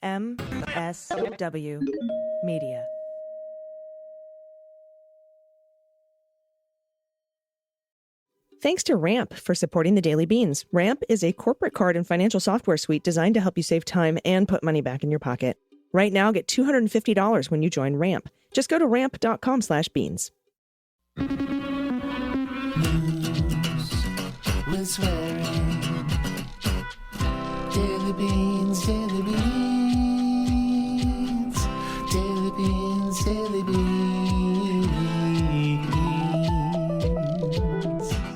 MSW Media. Thanks to Ramp for supporting the Daily Beans. Ramp is a corporate card and financial software suite designed to help you save time and put money back in your pocket. Right now, get $250 when you join Ramp. Just go to ramp.com/beans. News with swearing. Daily Beans, Daily Beans. Daily Beans, Daily Beans.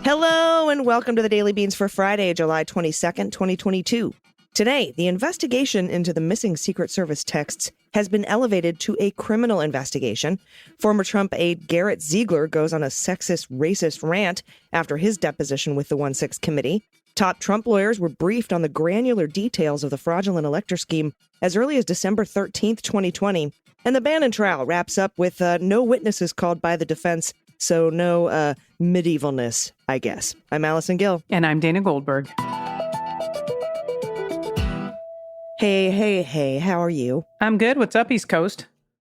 Hello and welcome to the Daily Beans for Friday, July 22nd, 2022. Today, the investigation into the missing Secret Service texts has been elevated to a criminal investigation. Former Trump aide Garrett Ziegler goes on a sexist, racist rant after his deposition with the 1-6 committee. Top Trump lawyers were briefed on the granular details of the fraudulent elector scheme as early as December 13th, 2020. And the Bannon trial wraps up with no witnesses called by the defense, so no medievalness, I guess. I'm Allison Gill. And I'm Dana Goldberg. Hey, how are you? I'm good. What's up, East Coast?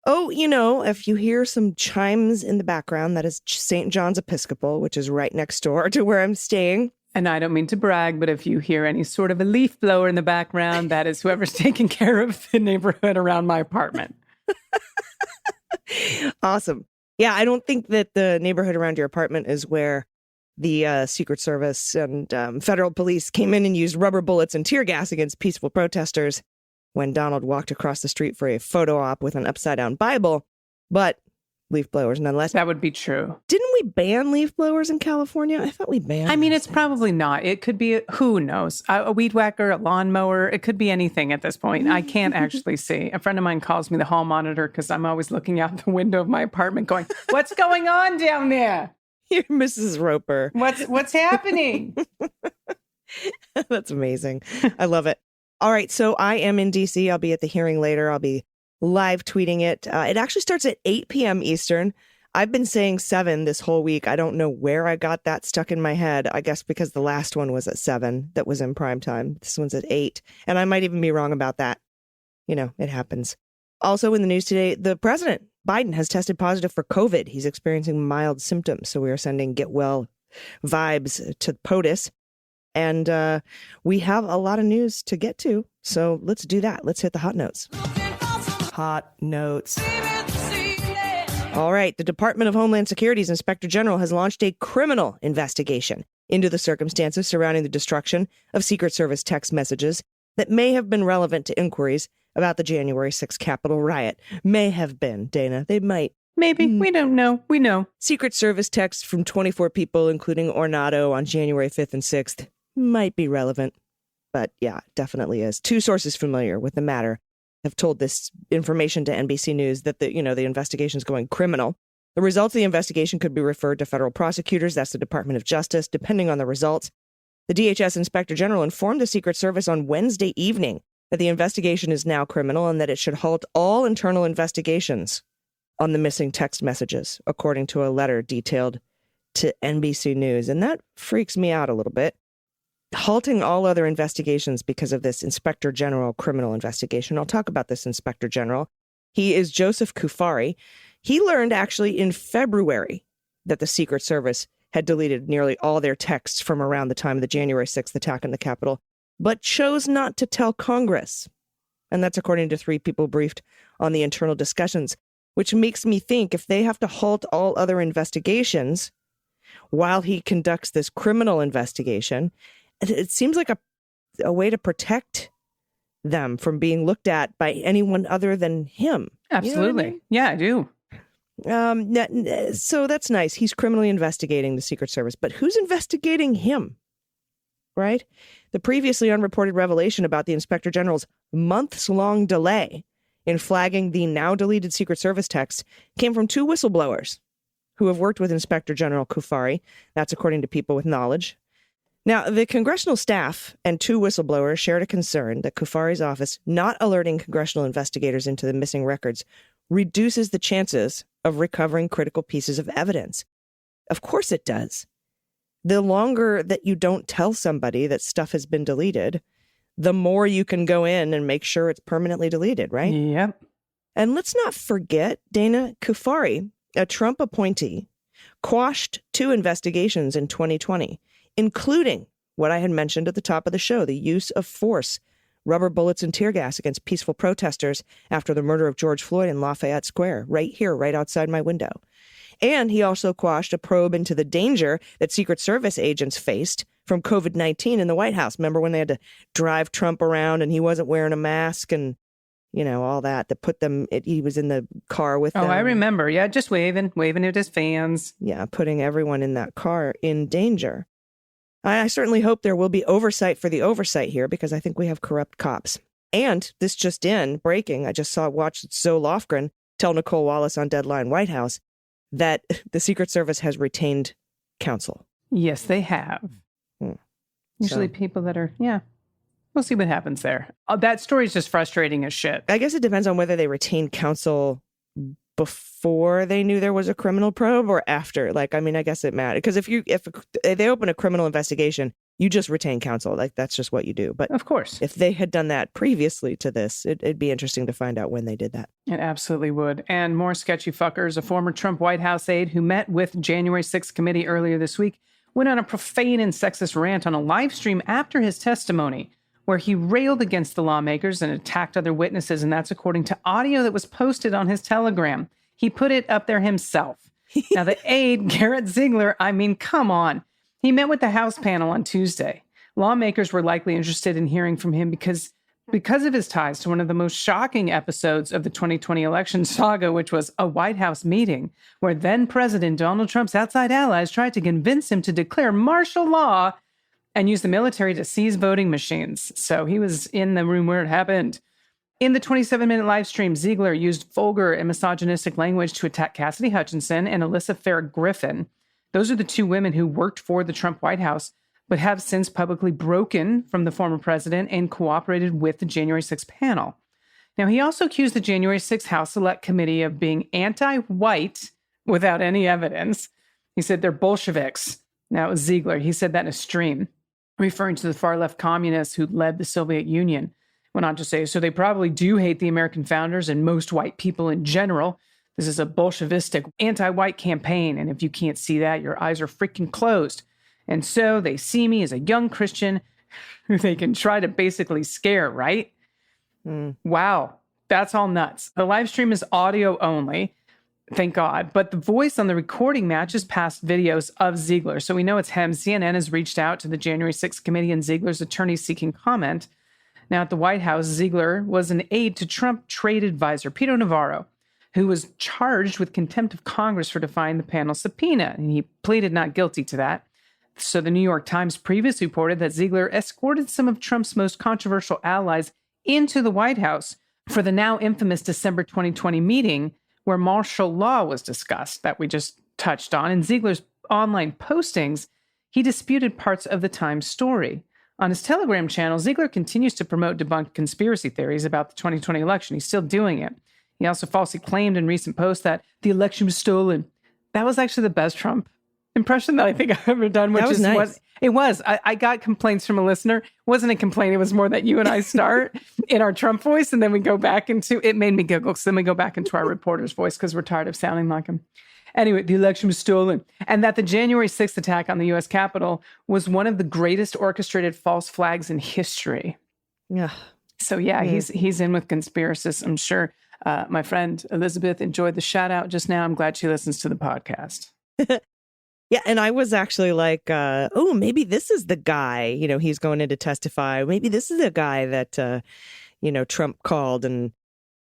Oh, you know, if you hear some chimes in the background, that is St. John's Episcopal, which is right next door to where I'm staying. And I don't mean to brag, but if you hear any sort of a leaf blower in the background, that is whoever's taking care of the neighborhood around my apartment. Awesome. Yeah, I don't think that the neighborhood around your apartment is where the Secret Service and federal police came in and used rubber bullets and tear gas against peaceful protesters when Donald walked across the street for a photo op with an upside-down Bible. But leaf blowers nonetheless. That would be true. Didn't we ban leaf blowers in California? I thought we banned I mean, those it's things. probably not. It could be, who knows, a weed whacker, a lawnmower. It could be anything at this point. I can't actually see. A friend of mine calls me the hall monitor because I'm always looking out the window of my apartment going, what's going on down there? You're Mrs. Roper. What's happening? That's amazing. I love it. All right, so I am in D.C. I'll be at the hearing later. I'll be live tweeting it. It actually starts at 8 p.m. Eastern. I've been saying 7 this whole week. I don't know where I got that stuck in my head. I guess because the last one was at 7 that was in prime time. This one's at 8. And I might even be wrong about that. You know, it happens. Also in the news today, the president, Biden, has tested positive for COVID. He's experiencing mild symptoms. So we are sending get well vibes to POTUS. And we have a lot of news to get to. So let's do that. Let's hit the hot notes. Hot notes. All right. The Department of Homeland Security's Inspector General has launched a criminal investigation into the circumstances surrounding the destruction of Secret Service text messages that may have been relevant to inquiries about the January 6th Capitol riot. May have been, Dana. They might. Maybe. We don't know. We know. Secret Service texts from 24 people, including Ornato, on January 5th and 6th might be relevant. But yeah, definitely is. 2 sources familiar with the matter have told this information to NBC News that the investigation is going criminal. The results of the investigation could be referred to federal prosecutors. That's the Department of Justice, depending on the results. The DHS Inspector General informed the Secret Service on Wednesday evening that the investigation is now criminal and that it should halt all internal investigations on the missing text messages, according to a letter detailed to NBC News. And that freaks me out a little bit. Halting all other investigations because of this Inspector General criminal investigation. I'll talk about this Inspector General. He is Joseph Cuffari. He learned actually in February that the Secret Service had deleted nearly all their texts from around the time of the January 6th attack on the Capitol, but chose not to tell Congress. And that's according to 3 people briefed on the internal discussions, which makes me think if they have to halt all other investigations while he conducts this criminal investigation, it seems like a way to protect them from being looked at by anyone other than him. Absolutely. You know what I mean? Yeah, I do. So that's nice. He's criminally investigating the Secret Service, but who's investigating him? Right? The previously unreported revelation about the Inspector General's months-long delay in flagging the now deleted Secret Service texts came from 2 whistleblowers who have worked with Inspector General Cuffari. That's according to people with knowledge. Now, the congressional staff and 2 whistleblowers shared a concern that Cuffari's office not alerting congressional investigators into the missing records reduces the chances of recovering critical pieces of evidence. Of course it does. The longer that you don't tell somebody that stuff has been deleted, the more you can go in and make sure it's permanently deleted, right? Yep. And let's not forget Dana Kufari, a Trump appointee, quashed 2 investigations in 2020, including what I had mentioned at the top of the show, the use of force, rubber bullets and tear gas against peaceful protesters after the murder of George Floyd in Lafayette Square, right here, right outside my window. And he also quashed a probe into the danger that Secret Service agents faced from COVID-19 in the White House. Remember when they had to drive Trump around and he wasn't wearing a mask and, all that put them, he was in the car with them. Oh, I remember. Yeah, just waving at his fans. Yeah, putting everyone in that car in danger. I certainly hope there will be oversight for the oversight here because I think we have corrupt cops. And this just in, breaking, I just watched Zoe Lofgren tell Nicole Wallace on Deadline White House that the Secret Service has retained counsel. Yes, they have. Usually people that are, we'll see what happens there. That story is just frustrating as shit. I guess it depends on whether they retained counsel before they knew there was a criminal probe or after. I guess it matters. Because if they open a criminal investigation, you just retain counsel. That's just what you do. But of course, if they had done that previously to this, it'd be interesting to find out when they did that. It absolutely would. And more sketchy fuckers. A former Trump White House aide who met with January 6th committee earlier this week went on a profane and sexist rant on a live stream after his testimony, where he railed against the lawmakers and attacked other witnesses. And that's according to audio that was posted on his Telegram. He put it up there himself. Now, the aide, Garrett Ziegler, come on. He met with the House panel on Tuesday. Lawmakers were likely interested in hearing from him because of his ties to one of the most shocking episodes of the 2020 election saga, which was a White House meeting where then-President Donald Trump's outside allies tried to convince him to declare martial law and use the military to seize voting machines. So he was in the room where it happened. In the 27-minute live stream, Ziegler used vulgar and misogynistic language to attack Cassidy Hutchinson and Alyssa Fair Griffin. Those are the 2 women who worked for the Trump White House, but have since publicly broken from the former president and cooperated with the January 6th panel. Now, he also accused the January 6th House Select Committee of being anti-white without any evidence. He said they're Bolsheviks. Now, it was Ziegler. He said that in a stream, referring to the far-left communists who led the Soviet Union. Went on to say, so they probably do hate the American founders and most white people in general. This is a Bolshevistic anti-white campaign, and if you can't see that, your eyes are freaking closed. And so they see me as a young Christian who they can try to basically scare, right? Wow, that's all nuts. The live stream is audio only, thank God, but the voice on the recording matches past videos of Ziegler. So we know it's him. CNN has reached out to the January 6th committee and Ziegler's attorney seeking comment. Now, at the White House, Ziegler was an aide to Trump trade advisor Peter Navarro, who was charged with contempt of Congress for defying the panel's subpoena, and he pleaded not guilty to that. So the New York Times previously reported that Ziegler escorted some of Trump's most controversial allies into the White House for the now infamous December 2020 meeting where martial law was discussed that we just touched on. In Ziegler's online postings, he disputed parts of the Times story. On his Telegram channel, Ziegler continues to promote debunked conspiracy theories about the 2020 election. He's still doing it. He also falsely claimed in recent posts that the election was stolen. That was actually the best Trump impression that I think I've ever done, which that was nice. What it was. I got complaints from a listener. It wasn't a complaint. It was more that you and I start in our Trump voice, and then we go back into, it made me giggle. So then we go back into our reporter's voice because we're tired of sounding like him. Anyway, the election was stolen, and that the January 6th attack on the U.S. Capitol was one of the greatest orchestrated false flags in history. Yeah. So he's in with conspiracists, I'm sure. My friend Elizabeth enjoyed the shout out just now. I'm glad she listens to the podcast. Yeah, and I was actually like, oh, maybe this is the guy, he's going in to testify. Maybe this is the guy that, Trump called. And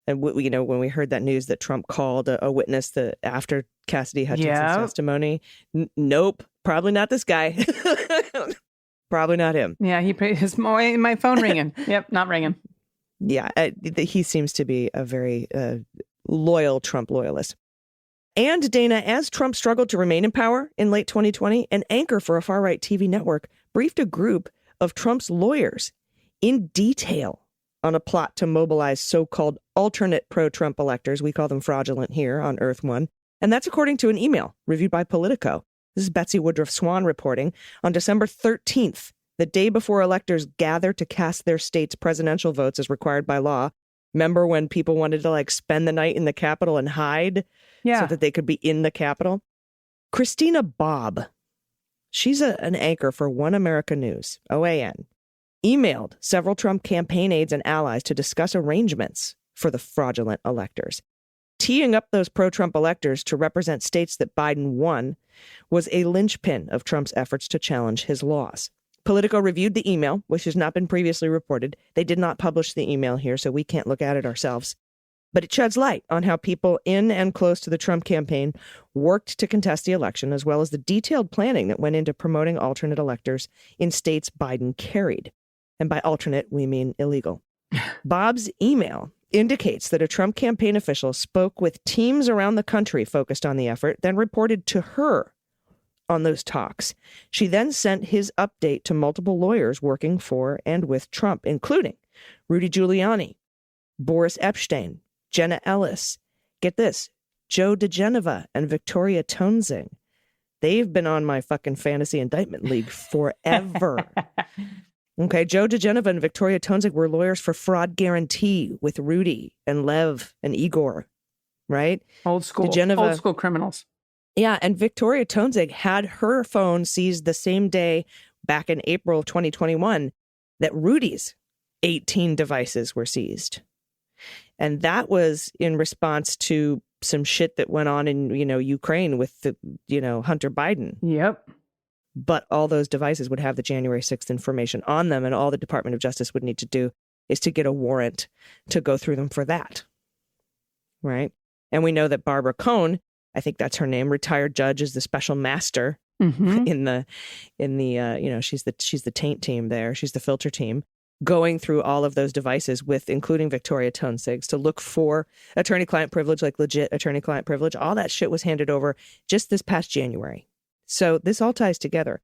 when we heard that news that Trump called a witness after Cassidy Hutchinson's testimony, nope, probably not this guy. Probably not him. Yeah, my phone ringing. Yep, not ringing. Yeah, he seems to be a very loyal Trump loyalist. And Dana, as Trump struggled to remain in power in late 2020, an anchor for a far-right TV network briefed a group of Trump's lawyers in detail on a plot to mobilize so-called alternate pro-Trump electors. We call them fraudulent here on Earth One. And that's according to an email reviewed by Politico. This is Betsy Woodruff Swan reporting. On December 13th, The day before electors gather to cast their state's presidential votes as required by law. Remember when people wanted to like spend the night in the Capitol and hide so that they could be in the Capitol? Christina Bobb, she's an anchor for One America News, OAN, emailed several Trump campaign aides and allies to discuss arrangements for the fraudulent electors. Teeing up those pro-Trump electors to represent states that Biden won was a linchpin of Trump's efforts to challenge his laws. Politico reviewed the email, which has not been previously reported. They did not publish the email here, so we can't look at it ourselves. But it sheds light on how people in and close to the Trump campaign worked to contest the election, as well as the detailed planning that went into promoting alternate electors in states Biden carried. And by alternate, we mean illegal. Bob's email indicates that a Trump campaign official spoke with teams around the country focused on the effort, then reported to her on those talks. She then sent his update to multiple lawyers working for and with Trump, including Rudy Giuliani, Boris Epshteyn, Jenna Ellis, get this, Joe DeGeneva, and Victoria Toensing. They've been on my fucking fantasy indictment league forever. Okay, Joe DeGeneva and Victoria Toensing were lawyers for Fraud Guarantee with Rudy and Lev and Igor, right? Old school criminals. Yeah, and Victoria Toensing had her phone seized the same day back in April 2021 that Rudy's 18 devices were seized. And that was in response to some shit that went on in, Ukraine with the, Hunter Biden. Yep. But all those devices would have the January 6th information on them, and all the Department of Justice would need to do is to get a warrant to go through them for that. Right? And we know that Barbara Cohn, I think that's her name, retired judge, is the special master in the she's the taint team there. She's the filter team going through all of those devices with including Victoria Toensing to look for attorney-client privilege, like legit attorney-client privilege. All that shit was handed over just this past January. So this all ties together.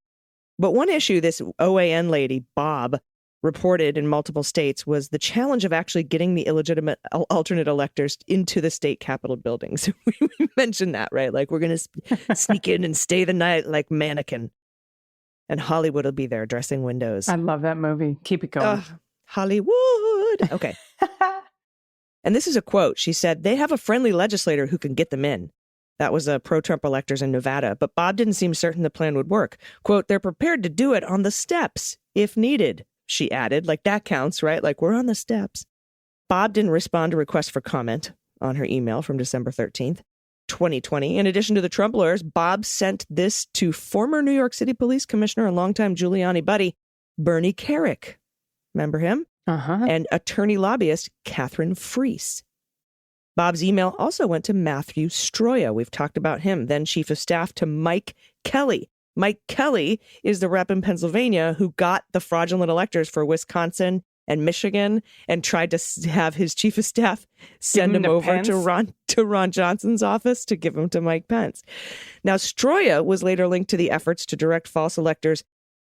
But one issue this OAN lady, Bob, reported in multiple states was the challenge of actually getting the illegitimate alternate electors into the state capitol buildings. We mentioned that, right? Like, we're going to sneak in and stay the night like mannequin. And Hollywood will be there dressing windows. I love that movie. Keep it going. Hollywood. Okay. And this is a quote. She said, "They have a friendly legislator who can get them in." That was pro-Trump electors in Nevada. But Bob didn't seem certain the plan would work. Quote, "They're prepared to do it on the steps if needed," she added. Like, that counts, right? Like, we're on the steps. Bob didn't respond to requests for comment on her email from December 13th, 2020. In addition to the Trump lawyers, Bob sent this to former New York City Police Commissioner and longtime Giuliani buddy, Bernie Kerik. Remember him? And attorney lobbyist Catherine Freese. Bob's email also went to Matthew Stroya. We've talked about him, then chief of staff to Mike Kelly. Mike Kelly is the rep in Pennsylvania who got the fraudulent electors for Wisconsin and Michigan and tried to have his chief of staff send him over to Ron Johnson's office to give him to Mike Pence. Now, Stroya was later linked to the efforts to direct false electors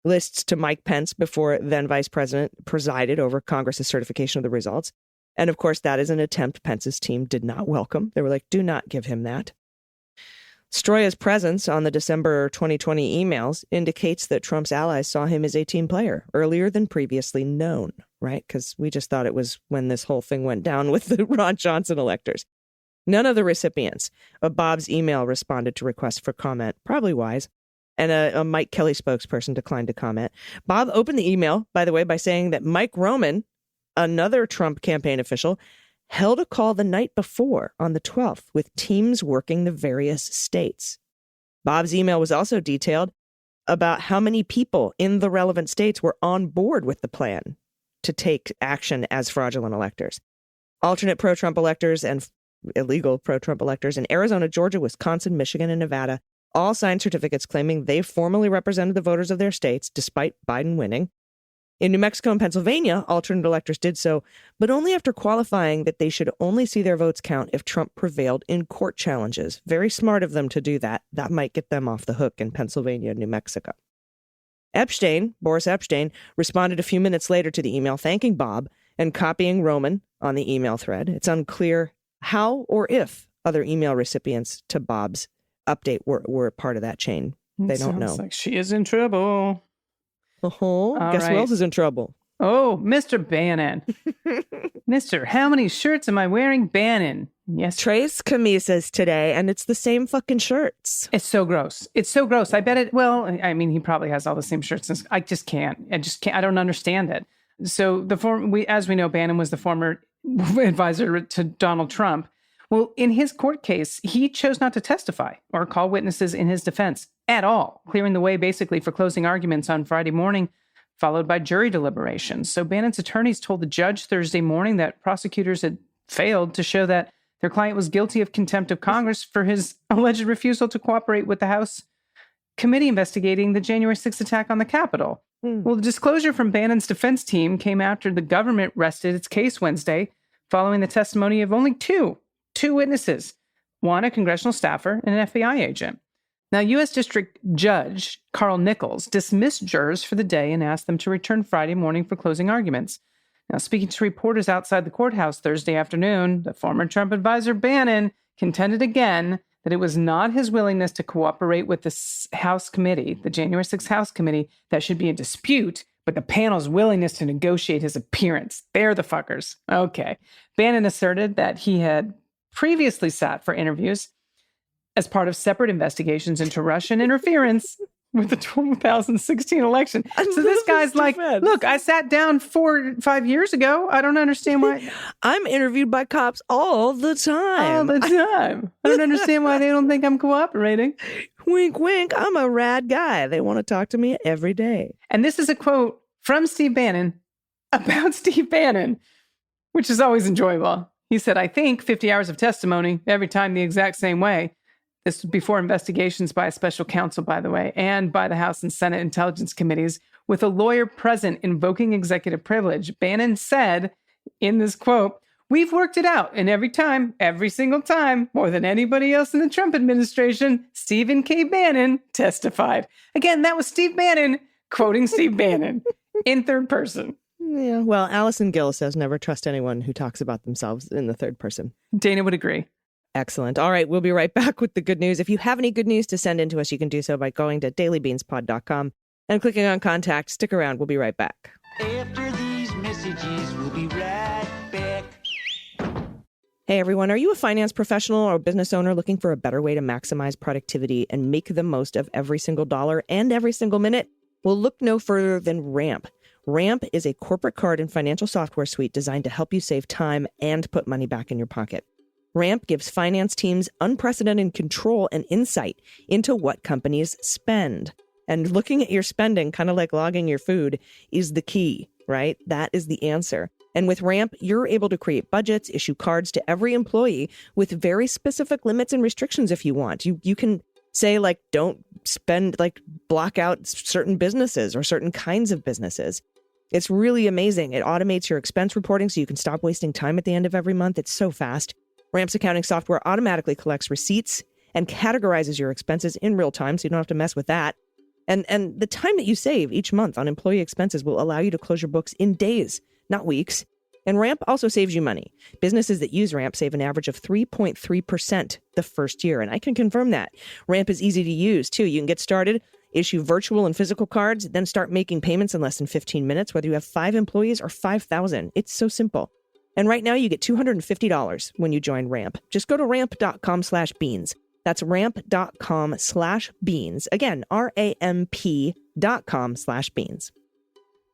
lists to Mike Pence before then Vice President presided over Congress's certification of the results. And of course, that is an attempt Pence's team did not welcome. They were like, do not give him that. Stroya's presence on the December 2020 emails indicates that Trump's allies saw him as a team player earlier than previously known, right? Because we just thought it was when this whole thing went down with the Ron Johnson electors. None of the recipients of Bob's email responded to requests for comment, probably wise, and a Mike Kelly spokesperson declined to comment. Bob opened the email, by the way, by saying that Mike Roman, another Trump campaign official, held a call the night before on the 12th with teams working the various states. Bob's email was also detailed about how many people in the relevant states were on board with the plan to take action as fraudulent electors. Alternate pro-Trump electors and illegal pro-Trump electors in Arizona, Georgia, Wisconsin, Michigan, and Nevada all signed certificates claiming they formally represented the voters of their states despite Biden winning. In New Mexico and Pennsylvania, alternate electors did so, but only after qualifying that they should only see their votes count if Trump prevailed in court challenges. Very smart of them to do that. That might get them off the hook in Pennsylvania and New Mexico. Boris Epshteyn, responded a few minutes later to the email thanking Bob and copying Roman on the email thread. It's unclear how or if other email recipients to Bob's update were part of that chain. They don't know. Like she is in trouble. Uh-huh. Guess who right. else is in trouble? Oh, Mr. Bannon. Mr. How many shirts am I wearing? Bannon. Yes. Trace camisas today, and it's the same fucking shirts. It's so gross. It's so gross. I bet it, well, I mean, he probably has all the same shirts. I just can't. I don't understand it. So as we know, Bannon was the former advisor to Donald Trump. Well, in his court case, he chose not to testify or call witnesses in his defense at all, clearing the way basically for closing arguments on Friday morning, followed by jury deliberations. So Bannon's attorneys told the judge Thursday morning that prosecutors had failed to show that their client was guilty of contempt of Congress for his alleged refusal to cooperate with the House committee investigating the January 6th attack on the Capitol. Well, the disclosure from Bannon's defense team came after the government rested its case Wednesday, following the testimony of only two witnesses, one a congressional staffer and an FBI agent. Now, U.S. District Judge Carl Nichols dismissed jurors for the day and asked them to return Friday morning for closing arguments. Now, speaking to reporters outside the courthouse Thursday afternoon, the former Trump advisor Bannon contended again that it was not his willingness to cooperate with the House committee, the January 6th House committee, that should be in dispute, but the panel's willingness to negotiate his appearance. They're the fuckers. Okay. Bannon asserted that he had previously sat for interviews as part of separate investigations into Russian interference with the 2016 election. So this guy's like, look, I sat down 4 or 5 years ago. I don't understand why. I'm interviewed by cops all the time. I don't understand why they don't think I'm cooperating. Wink, wink. I'm a rad guy. They want to talk to me every day. And this is a quote from Steve Bannon about Steve Bannon, which is always enjoyable. He said, I think 50 hours of testimony, every time the exact same way. This was before investigations by a special counsel, by the way, and by the House and Senate Intelligence Committees, with a lawyer present invoking executive privilege. Bannon said in this quote, we've worked it out, and every single time, more than anybody else in the Trump administration, Stephen K. Bannon testified. Again, that was Steve Bannon quoting Steve Bannon in third person. Yeah, well, Allison Gill says never trust anyone who talks about themselves in the third person. Dana would agree. Excellent. All right, we'll be right back with the good news. If you have any good news to send in to us, you can do so by going to dailybeanspod.com and clicking on contact. Stick around. We'll be right back. After these messages, we'll be right back. Hey, everyone. Are you a finance professional or business owner looking for a better way to maximize productivity and make the most of every single dollar and every single minute? Well, look no further than Ramp. Ramp is a corporate card and financial software suite designed to help you save time and put money back in your pocket. Ramp gives finance teams unprecedented control and insight into what companies spend. And looking at your spending, kind of like logging your food, is the key, right? That is the answer. And with Ramp, you're able to create budgets, issue cards to every employee with very specific limits and restrictions if you want. You can say, like, don't spend, like, block out certain businesses or certain kinds of businesses. It's really amazing. It automates your expense reporting so you can stop wasting time at the end of every month. It's so fast. Ramp's accounting software automatically collects receipts and categorizes your expenses in real time, so you don't have to mess with that. And the time that you save each month on employee expenses will allow you to close your books in days, not weeks. And Ramp also saves you money. Businesses that use Ramp save an average of 3.3% the first year, and I can confirm that. Ramp is easy to use, too. You can get started, issue virtual and physical cards, then start making payments in less than 15 minutes, whether you have 5 employees or 5,000. It's so simple. And right now you get $250 when you join Ramp. Just go to ramp.com/beans. That's ramp.com/beans. Again, ramp.com/beans.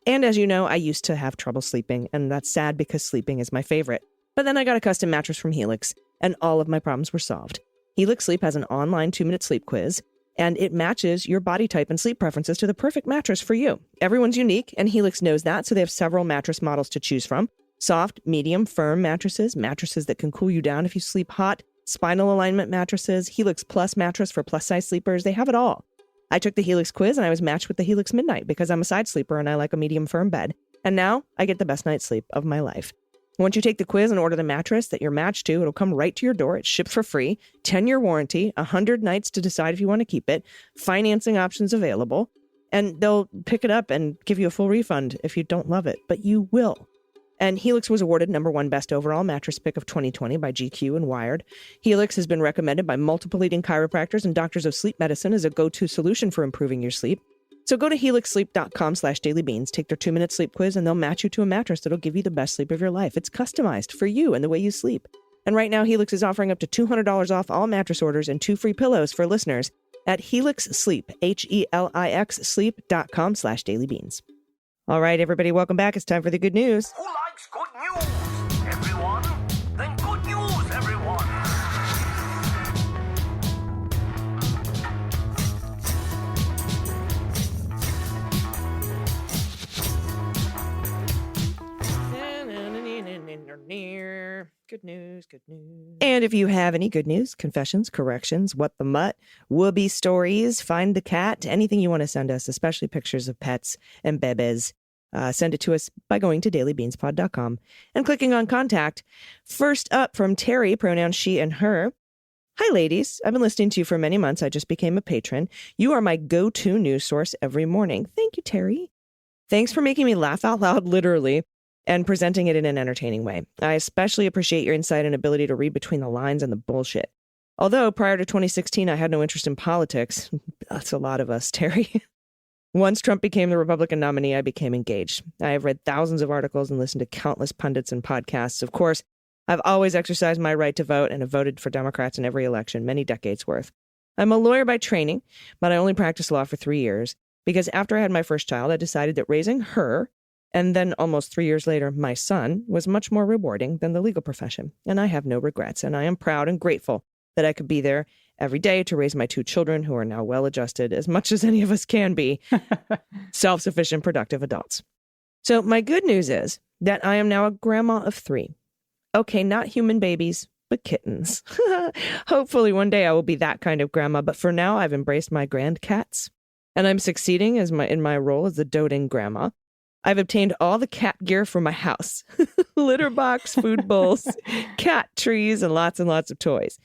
And as you know, I used to have trouble sleeping, and that's sad because sleeping is my favorite. But then I got a custom mattress from Helix, and all of my problems were solved. Helix Sleep has an online 2-minute sleep quiz, and it matches your body type and sleep preferences to the perfect mattress for you. Everyone's unique, and Helix knows that, so they have several mattress models to choose from. Soft, medium, firm mattresses that can cool you down if you sleep hot, spinal alignment mattresses, Helix Plus mattress for plus-size sleepers. They have it all. I took the Helix quiz and I was matched with the Helix Midnight because I'm a side sleeper and I like a medium firm bed. And now I get the best night's sleep of my life. Once you take the quiz and order the mattress that you're matched to, it'll come right to your door. It's shipped for free, 10-year warranty, 100 nights to decide if you want to keep it, financing options available, and they'll pick it up and give you a full refund if you don't love it, but you will. And Helix was awarded #1 Best Overall Mattress Pick of 2020 by GQ and Wired. Helix has been recommended by multiple leading chiropractors and doctors of sleep medicine as a go-to solution for improving your sleep. So go to helixsleep.com/dailybeans, take their 2-minute sleep quiz, and they'll match you to a mattress that'll give you the best sleep of your life. It's customized for you and the way you sleep. And right now, Helix is offering up to $200 off all mattress orders and 2 free pillows for listeners at Helix Sleep, HELIX sleep.com/dailybeans. All right, everybody, welcome back. It's time for the good news. Who likes good news? Everyone? Then good news, everyone! Good news, good news. And if you have any good news, confessions, corrections, what the mutt, whoopee stories, find the cat, anything you want to send us, especially pictures of pets and bebes, send it to us by going to dailybeanspod.com and clicking on contact. First up from Terry, pronouns she and her. Hi, ladies. I've been listening to you for many months. I just became a patron. You are my go-to news source every morning. Thank you, Terry. Thanks for making me laugh out loud, literally, and presenting it in an entertaining way. I especially appreciate your insight and ability to read between the lines and the bullshit. Although prior to 2016, I had no interest in politics. That's a lot of us, Terry. Once Trump became the Republican nominee, I became engaged. I have read thousands of articles and listened to countless pundits and podcasts. Of course, I've always exercised my right to vote and have voted for Democrats in every election, many decades worth. I'm a lawyer by training, but I only practiced law for 3 years because after I had my first child, I decided that raising her, and then almost 3 years later, my son, was much more rewarding than the legal profession. And I have no regrets, and I am proud and grateful that I could be there every day to raise my 2 children who are now well-adjusted, as much as any of us can be, self-sufficient, productive adults. So my good news is that I am now a grandma of 3. Okay, not human babies, but kittens. Hopefully one day I will be that kind of grandma, but for now I've embraced my grandcats, and I'm succeeding in my role as the doting grandma. I've obtained all the cat gear for my house. Litter box, food bowls, cat trees, and lots of toys.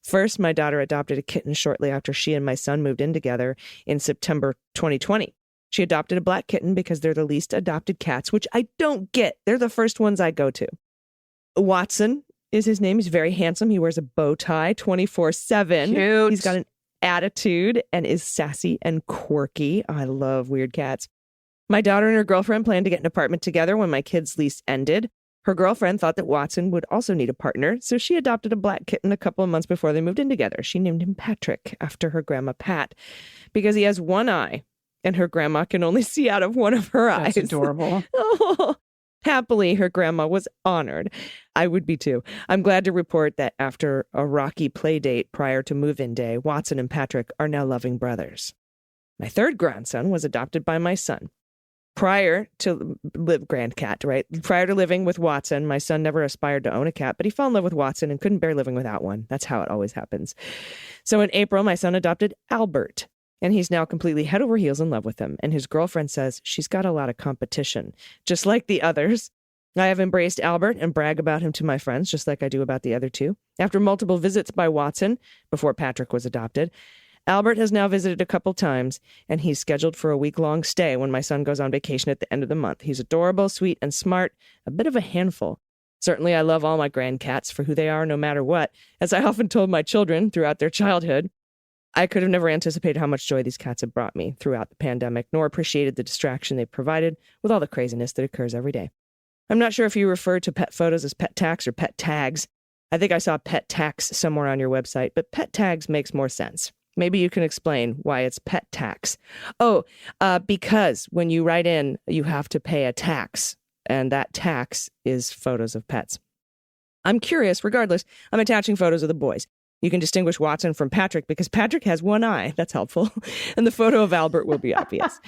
First, my daughter adopted a kitten shortly after she and my son moved in together in September 2020. She adopted a black kitten because they're the least adopted cats, which I don't get. They're the first ones I go to. Watson is his name. He's very handsome. He wears a bow tie 24/7. Cute. He's got an attitude and is sassy and quirky. I love weird cats. My daughter and her girlfriend planned to get an apartment together when my kids' lease ended. Her girlfriend thought that Watson would also need a partner, so she adopted a black kitten a couple of months before they moved in together. She named him Patrick, after her grandma Pat, because he has one eye, and her grandma can only see out of one of her eyes. That's adorable. Oh, happily, her grandma was honored. I would be too. I'm glad to report that after a rocky play date prior to move-in day, Watson and Patrick are now loving brothers. My 3rd grandson was adopted by my son. Prior to living with Watson, my son never aspired to own a cat, but he fell in love with Watson and couldn't bear living without one. That's how it always happens. So in April, my son adopted Albert, and he's now completely head over heels in love with him. And his girlfriend says she's got a lot of competition, just like the others. I have embraced Albert and brag about him to my friends, just like I do about the other 2. After multiple visits by Watson, before Patrick was adopted, Albert has now visited a couple times, and he's scheduled for a week-long stay when my son goes on vacation at the end of the month. He's adorable, sweet, and smart, a bit of a handful. Certainly, I love all my grandcats for who they are, no matter what. As I often told my children throughout their childhood, I could have never anticipated how much joy these cats have brought me throughout the pandemic, nor appreciated the distraction they've provided with all the craziness that occurs every day. I'm not sure if you refer to pet photos as pet tax or pet tags. I think I saw pet tax somewhere on your website, but pet tags makes more sense. Maybe you can explain why it's pet tax. Because when you write in, you have to pay a tax, and that tax is photos of pets. I'm curious. Regardless, I'm attaching photos of the boys. You can distinguish Watson from Patrick because Patrick has one eye. That's helpful. And the photo of Albert will be obvious.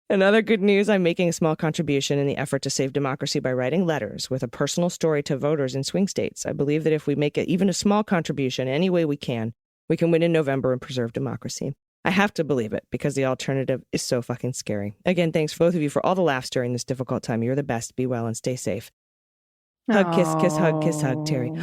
Another good news, I'm making a small contribution in the effort to save democracy by writing letters with a personal story to voters in swing states. I believe that if we make even a small contribution any way we can win in November and preserve democracy. I have to believe it because the alternative is so fucking scary. Again, thanks both of you for all the laughs during this difficult time. You're the best. Be well and stay safe. Hug, kiss, hug, Terry.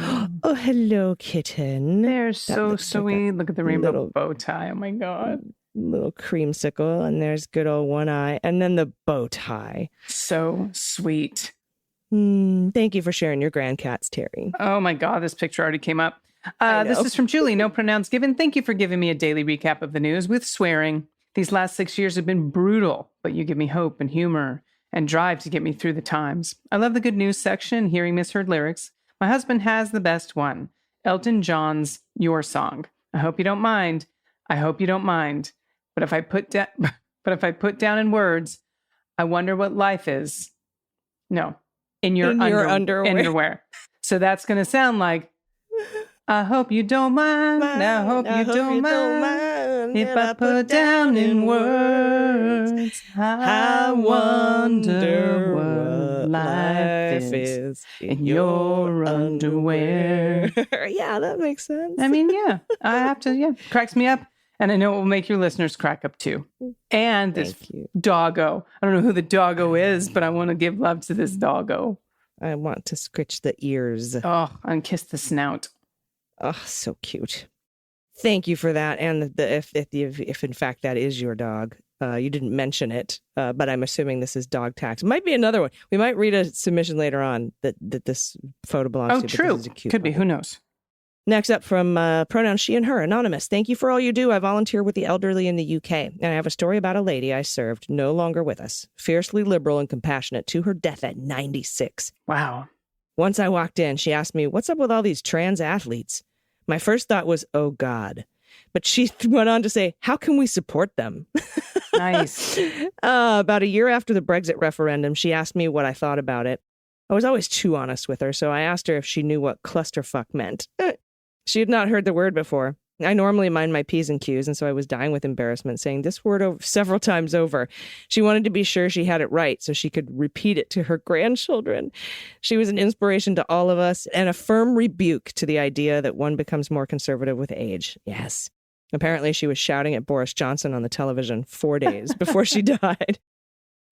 Oh, hello, kitten. They're so sweet. Look at the rainbow bow tie. Oh, my God. Little creamsicle, and there's good old one eye, and then the bow tie. So sweet. Thank you for sharing your grandcats, Terry. Oh, my God. This picture already came up. This is from Julie. No pronouns given. Thank you for giving me a daily recap of the news with swearing. These last 6 years have been brutal, but you give me hope and humor and drive to get me through the times. I love the good news section, hearing misheard lyrics. My husband has the best one, Elton John's Your Song. I hope you don't mind. I hope you don't mind. But if I put down in words, I wonder what life is. No, in your underwear. So that's going to sound like, I hope you don't mind. I hope you don't mind. If I put down in words, I wonder what life is in your underwear. Yeah, that makes sense. I mean, yeah, I have to, yeah, cracks me up. And I know it will make your listeners crack up too. And this doggo. I don't know who the doggo is, but I want to give love to this doggo. I want to scritch the ears. Oh, and kiss the snout. Oh, so cute. Thank you for that. And if in fact that is your dog, you didn't mention it, but I'm assuming this is dog tax. Might be another one. We might read a submission later on that this photo belongs to. Oh, true. Could be. Who knows? Next up from pronouns she and her, anonymous. Thank you for all you do. I volunteer with the elderly in the UK, and I have a story about a lady I served, no longer with us, fiercely liberal and compassionate to her death at 96. Wow. Once I walked in, she asked me, what's up with all these trans athletes? My first thought was, oh, God. But she went on to say, how can we support them? Nice. About a year after the Brexit referendum, she asked me what I thought about it. I was always too honest with her, so I asked her if she knew what clusterfuck meant. She had not heard the word before. I normally mind my P's and Q's, and so I was dying with embarrassment, saying this word several times over. She wanted to be sure she had it right so she could repeat it to her grandchildren. She was an inspiration to all of us and a firm rebuke to the idea that one becomes more conservative with age. Yes. Apparently, she was shouting at Boris Johnson on the television 4 days before she died.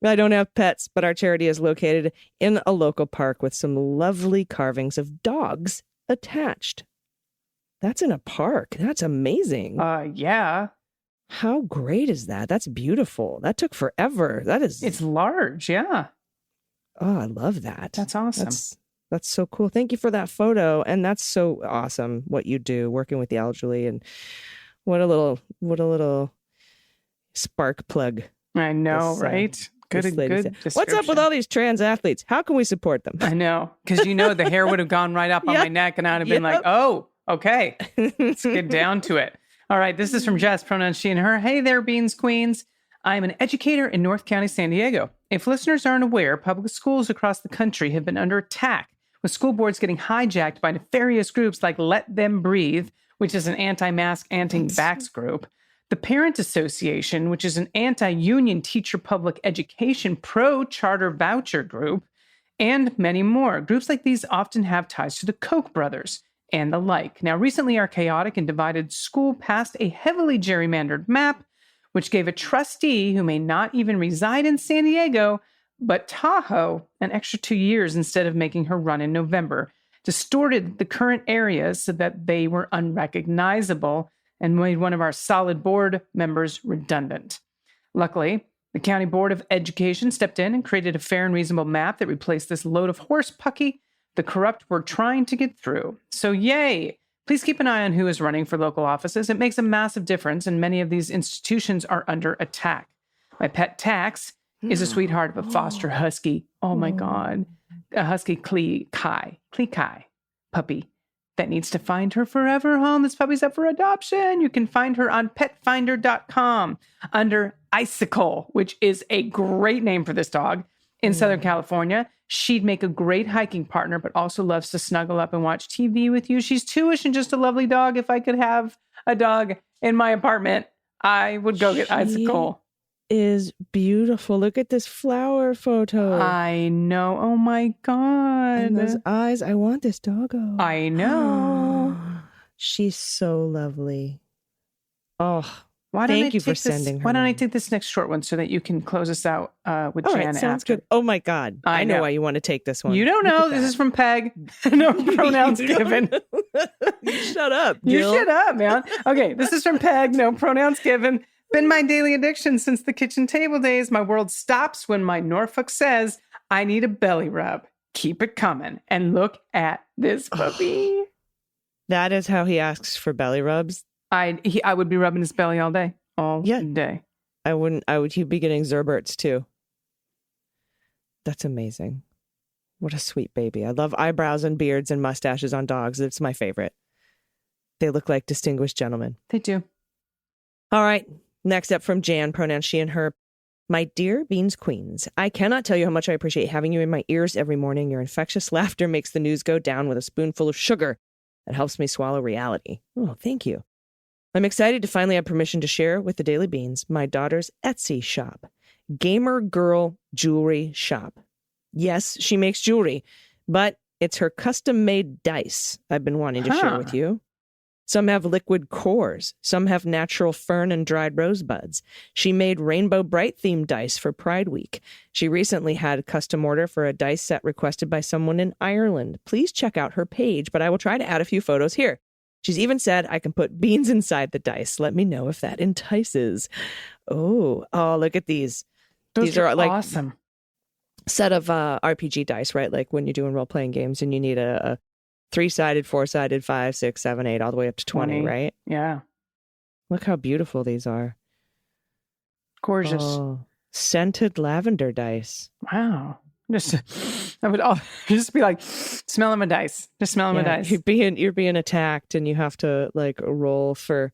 I don't have pets, but our charity is located in a local park with some lovely carvings of dogs attached. That's in a park. That's amazing. Yeah. How great is that? That's beautiful. That took forever. It's large. Yeah. Oh, I love that. That's awesome. That's so cool. Thank you for that photo. And that's so awesome what you do working with the elderly, and what a little spark plug. I know, right? Good description. What's up with all these trans athletes? How can we support them? I know. Because the hair would have gone right up on my neck, and I'd have been like, oh, okay, let's get down to it. All right, this is from Jess, pronouns she and her. Hey there, Beans Queens. I'm an educator in North County, San Diego. If listeners aren't aware, public schools across the country have been under attack, with school boards getting hijacked by nefarious groups like Let Them Breathe, which is an anti-mask, anti-vax group, the Parent Association, which is an anti-union teacher public education pro-charter voucher group, and many more. Groups like these often have ties to the Koch brothers and the like. Now, recently, our chaotic and divided school passed a heavily gerrymandered map, which gave a trustee who may not even reside in San Diego, but Tahoe, an extra 2 years instead of making her run in November, distorted the current areas so that they were unrecognizable and made one of our solid board members redundant. Luckily, the County Board of Education stepped in and created a fair and reasonable map that replaced this load of horse pucky the corrupt were trying to get through. So yay! Please keep an eye on who is running for local offices. It makes a massive difference, and many of these institutions are under attack. My pet Tax is a sweetheart of a foster husky. Oh my God. A husky Klee Kai puppy that needs to find her forever home. This puppy's up for adoption. You can find her on petfinder.com under Icicle, which is a great name for this dog. In Southern California, she'd make a great hiking partner, but also loves to snuggle up and watch TV with you. She's 2-ish and just a lovely dog. If I could have a dog in my apartment, I would go get Icicle. Is beautiful. Look at this flower photo. I know. Oh my God. And those eyes. I want this doggo. I know. She's so lovely. Oh, Why don't I sending take this next short one so that you can close us out with All Jan right, sounds after. Good. Oh my God. I know why you want to take this one. You don't know. This is from Peg. No pronouns given. You shut up, Gil. You shut up, man. Okay, this is from Peg. No pronouns given. Been my daily addiction since the kitchen table days. My world stops when my Norfolk says, I need a belly rub. Keep it coming. And look at this puppy. That is how he asks for belly rubs. I would be rubbing his belly all day. All day. I would. He'd be getting Zerberts too. That's amazing. What a sweet baby. I love eyebrows and beards and mustaches on dogs. It's my favorite. They look like distinguished gentlemen. They do. All right. Next up from Jan, pronouns she and her. My dear Beans Queens, I cannot tell you how much I appreciate having you in my ears every morning. Your infectious laughter makes the news go down with a spoonful of sugar. It helps me swallow reality. Oh, thank you. I'm excited to finally have permission to share with the Daily Beans my daughter's Etsy shop. Gamer Girl Jewelry Shop. Yes, she makes jewelry, but it's her custom-made dice I've been wanting to share with you. Some have liquid cores. Some have natural fern and dried rosebuds. She made Rainbow Bright themed dice for Pride Week. She recently had a custom order for a dice set requested by someone in Ireland. Please check out her page, but I will try to add a few photos here. She's even said I can put beans inside the dice. Let me know if that entices. Oh, look at these. These are like awesome. Set of RPG dice, right? Like when you're doing role-playing games and you need a 3-sided, 4-sided, 5, 6, 7, 8, all the way up to 20, right? Yeah. Look how beautiful these are. Gorgeous. Oh, scented lavender dice. Wow. I would just be like, smelling my dice. Just smelling my dice. You're being attacked and you have to like roll for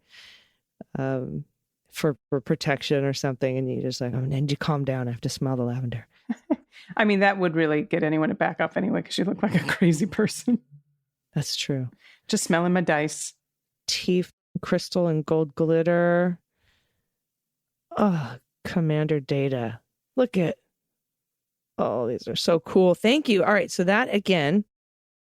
protection or something, and you just like, I need to calm down. I have to smell the lavender. I mean, that would really get anyone to back up anyway, because you look like a crazy person. That's true. Just smelling my dice. Teeth, crystal, and gold glitter. Oh, Commander Data. Look at. Oh, these are so cool. Thank you. All right. So that, again,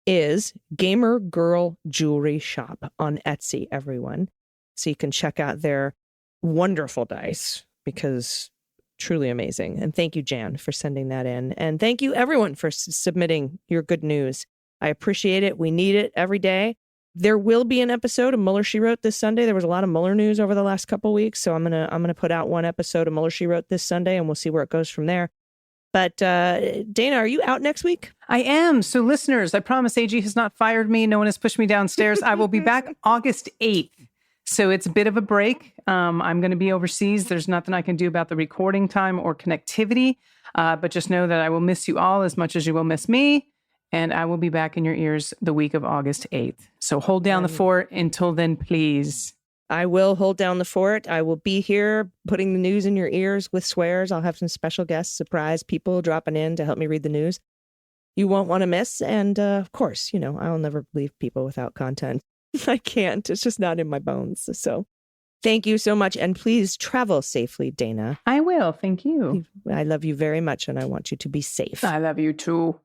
is Gamer Girl Jewelry Shop on Etsy, everyone. So you can check out their wonderful dice, because truly amazing. And thank you, Jan, for sending that in. And thank you, everyone, for submitting your good news. I appreciate it. We need it every day. There will be an episode of Mueller, She Wrote this Sunday. There was a lot of Mueller news over the last couple of weeks, so I'm gonna put out one episode of Mueller, She Wrote this Sunday, and we'll see where it goes from there. But Dana, are you out next week? I am. So listeners, I promise AG has not fired me. No one has pushed me downstairs. I will be back August 8th. So it's a bit of a break. I'm going to be overseas. There's nothing I can do about the recording time or connectivity. But just know that I will miss you all as much as you will miss me. And I will be back in your ears the week of August 8th. So hold down the fort until then, please. I will hold down the fort. I will be here putting the news in your ears with swears. I'll have some special guests, surprise people dropping in to help me read the news you won't want to miss. And of course, I'll never leave people without content. I can't. It's just not in my bones. So thank you so much. And please travel safely, Dana. I will. Thank you. I love you very much, and I want you to be safe. I love you too.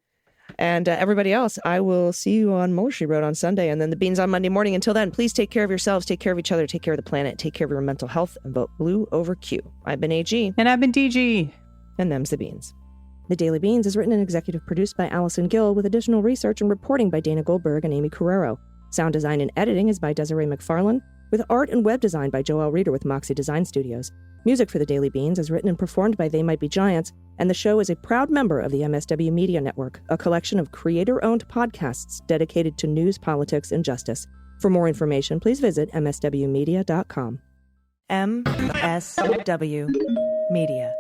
And everybody else, I will see you on Mueller, She Wrote on Sunday, and then the Beans on Monday morning. Until then, please take care of yourselves, take care of each other, take care of the planet, take care of your mental health, and vote blue over Q. I've been AG. And I've been DG. And them's the Beans. The Daily Beans is written and executive produced by Allison Gill, with additional research and reporting by Dana Goldberg and Aimee Carrero. Sound design and editing is by Desiree McFarlane, with art and web design by Joelle Reeder with Moxie Design Studios. Music for the Daily Beans is written and performed by They Might Be Giants, and the show is a proud member of the MSW Media Network, a collection of creator-owned podcasts dedicated to news, politics, and justice. For more information, please visit mswmedia.com. MSW Media.